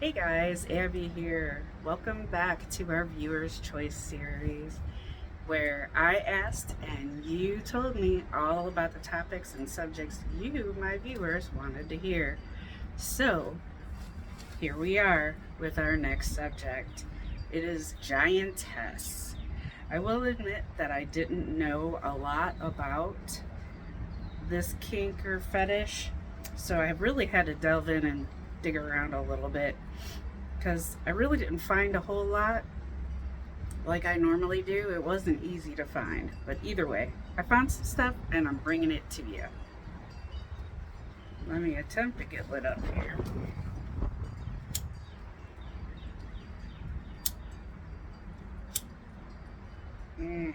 Hey guys, Abby here. Welcome back to our Viewer's Choice series where I asked and you told me all about the topics and subjects you, my viewers, wanted to hear. So, here we are with our next subject. It is giantess. I will admit that I didn't know a lot about this kink or fetish, so I really had to delve in and dig around a little bit because I really didn't find a whole lot like I normally do. It wasn't easy to find, but either way, I found some stuff and I'm bringing it to you. Let me attempt to get lit up here. Mm.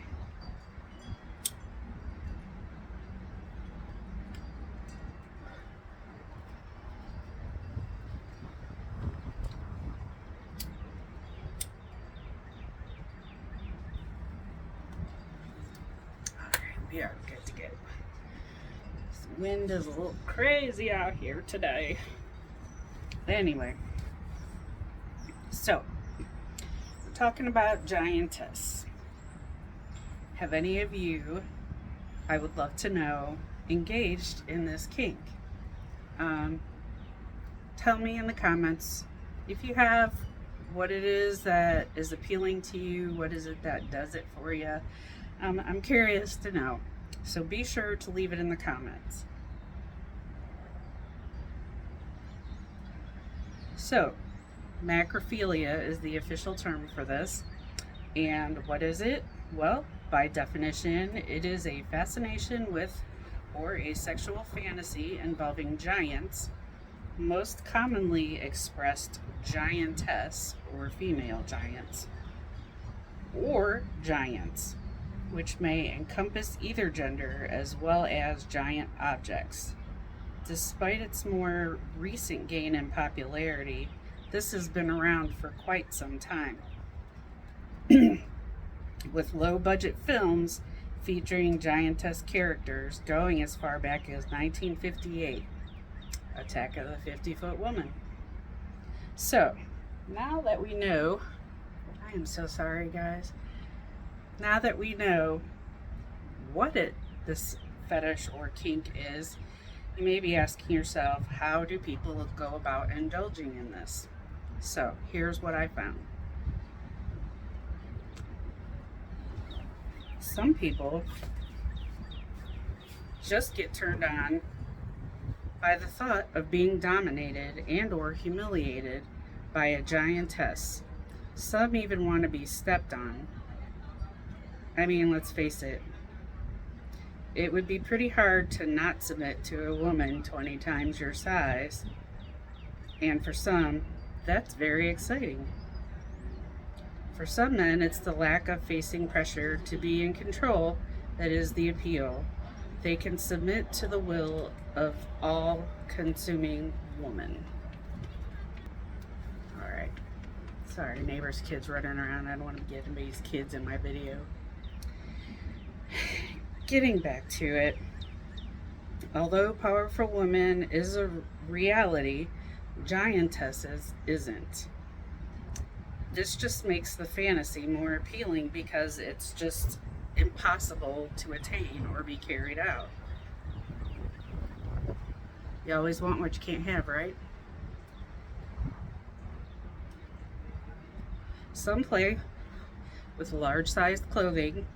We are good to go. This wind is a little crazy out here today. Anyway, so we're talking about giantess. Have any of you, I would love to know, engaged in this kink? Tell me in the comments if you have, what it is that is appealing to you, what is it that does it for you. I'm curious to know, so be sure to leave it in the comments. So, macrophilia is the official term for this. And what is it? Well, by definition, it is a fascination with or a sexual fantasy involving giants, most commonly expressed giantess or female giants, or giants, which may encompass either gender as well as giant objects. Despite its more recent gain in popularity, this has been around for quite some time, with low-budget films featuring giantess characters going as far back as 1958, Attack of the 50-Foot Woman. So, now that we know, I am so sorry guys, now that we know what this fetish or kink is, you may be asking yourself, how do people go about indulging in this? So, here's what I found. Some people just get turned on by the thought of being dominated and or humiliated by a giantess. Some even want to be stepped on. I mean, let's face it. It would be pretty hard to not submit to a woman 20 times your size. And for some, that's very exciting. For some men, it's the lack of facing pressure to be in control that is the appeal. They can submit to the will of all-consuming woman. Alright. Sorry, neighbor's kids running around. I don't want to get anybody's kids in my video. Getting back to it, although powerful woman is a reality, giantesses isn't. This just makes the fantasy more appealing because it's just impossible to attain or be carried out. You always want what you can't have, right? Some play with large-sized clothing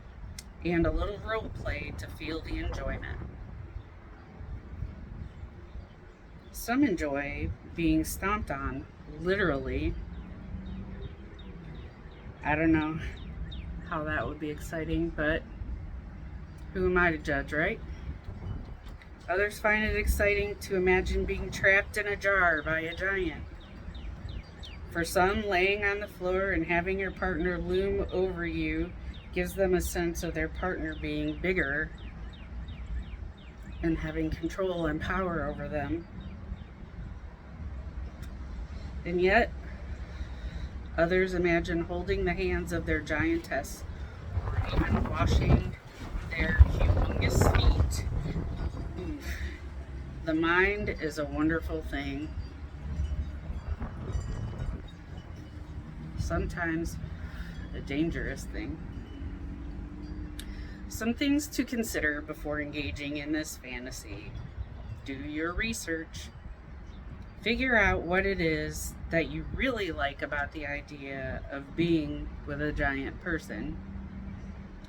and a little role play to feel the enjoyment. Some enjoy being stomped on, literally. I don't know how that would be exciting, but who am I to judge, right? Others find it exciting to imagine being trapped in a jar by a giant. For some, laying on the floor and having your partner loom over you gives them a sense of their partner being bigger and having control and power over them. And yet, others imagine holding the hands of their giantess or even washing their humongous feet. The mind is a wonderful thing. sometimes a dangerous thing. Some things to consider before engaging in this fantasy. Do your research. Figure out what it is that you really like about the idea of being with a giant person.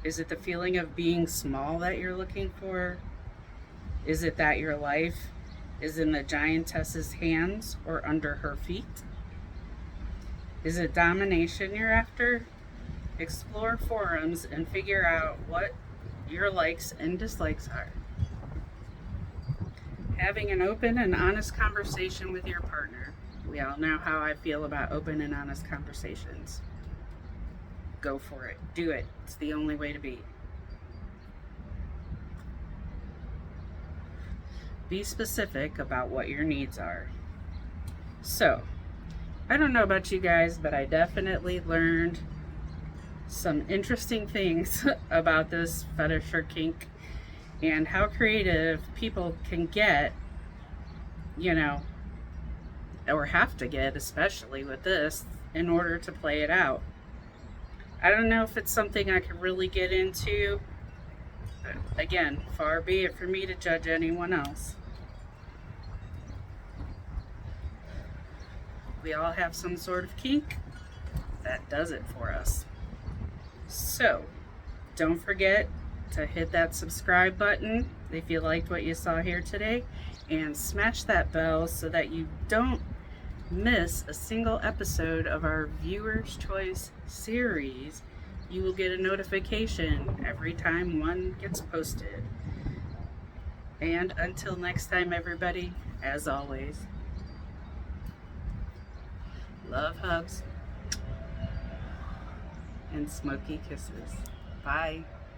Is it the feeling of being small that you're looking for? Is it that your life is in the giantess's hands or under her feet? Is it domination you're after? Explore forums and figure out what your likes and dislikes are. Having an open and honest conversation with your partner. We all know how I feel about open and honest conversations. Go for it. Do it. It's the only way to be. Be specific about what your needs are. So, I don't know about you guys, but I definitely learned some interesting things about this fetish or kink and how creative people can get, or have to get, especially with this, in order to play it out. I don't know if it's something I could really get into. Again, far be it for me to judge anyone else. We all have some sort of kink that does it for us. So, don't forget to hit that subscribe button if you liked what you saw here today, and smash that bell so that you don't miss a single episode of our Viewer's Choice series. You will get a notification every time one gets posted. And until next time, everybody, as always, love hugs and smoky kisses. Bye.